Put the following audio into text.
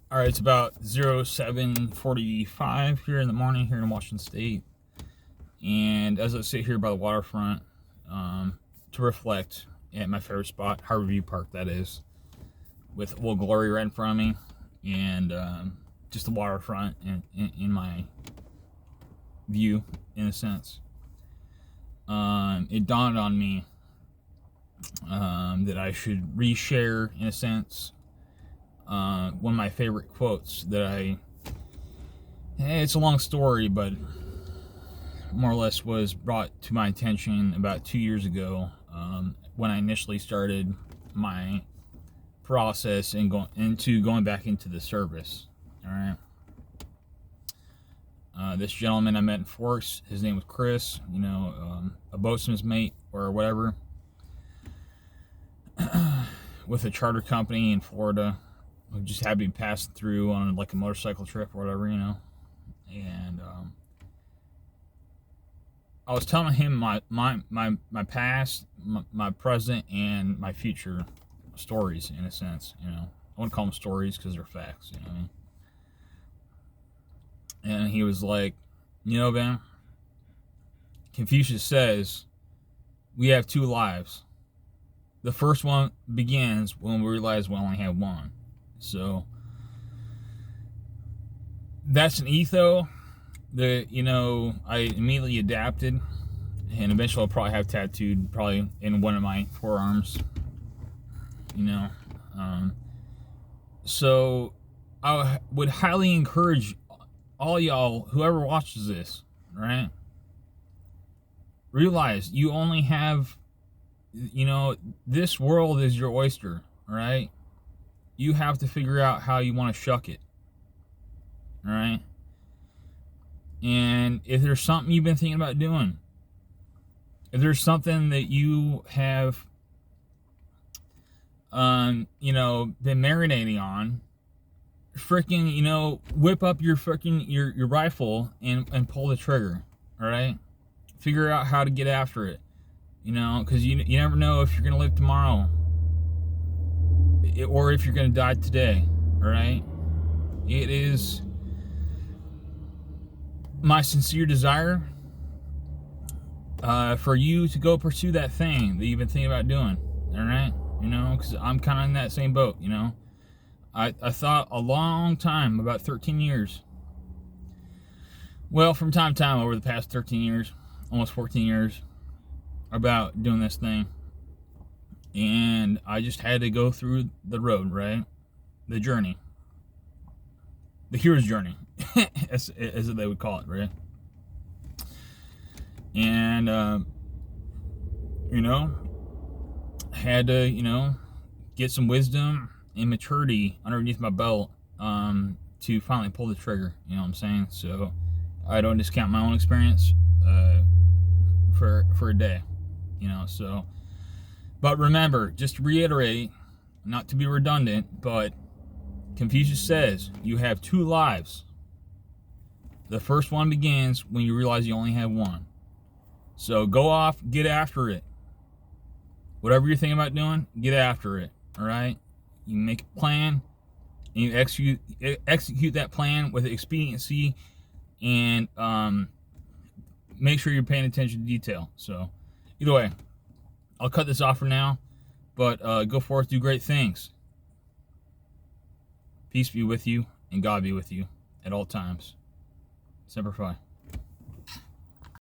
All right, it's about 07:45 here in the morning here in Washington State. And as I sit here by the waterfront to reflect at my favorite spot, Harborview Park, that is, with Old Glory right in front of me, and just the waterfront in my view, in a sense, it dawned on me that I should reshare, in a sense, one of my favorite quotes that it's a long story, but more or less was brought to my attention about 2 years ago, when I initially started my process and going back into the service. All right. This gentleman I met in Forks, his name was Chris, a boatswain's mate or whatever, with a charter company in Florida. I just happened to be passing through on like a motorcycle trip or whatever, and I was telling him my past, my present, and my future stories, in a sense. I wouldn't call them stories because they're facts. You know what I mean? And he was like, Ben, Confucius says we have two lives. The first one begins when we realize we only have one. So that's an ethos that I immediately adapted, and eventually I'll probably have tattooed probably in one of my forearms. So I would highly encourage all y'all, whoever watches this, right? Realize you only have, this world is your oyster, right? You have to figure out how you want to shuck it, all right? And if there's something you've been thinking about doing, if there's something that you have, been marinating on, freaking, whip up your freaking your rifle and pull the trigger, all right? Figure out how to get after it, because you never know if you're gonna live tomorrow, or if you're gonna die today, all right? It is my sincere desire for you to go pursue that thing that you've been thinking about doing, all right? Because I'm kind of in that same boat, I thought a long time, about 13 years. Well, from time to time over the past 13 years, almost 14 years, about doing this thing. And I just had to go through the road, right? The journey. The hero's journey, as they would call it, right? And, had to, get some wisdom and maturity underneath my belt to finally pull the trigger. You know what I'm saying? So I don't discount my own experience for a day. So. But remember, just to reiterate, not to be redundant, but Confucius says you have two lives. The first one begins when you realize you only have one. So go off, get after it. Whatever you're thinking about doing, get after it. All right? You make a plan, and you execute that plan with expediency, and make sure you're paying attention to detail. So either way, I'll cut this off for now, but go forth, do great things. Peace be with you, and God be with you at all times. Semper Fi.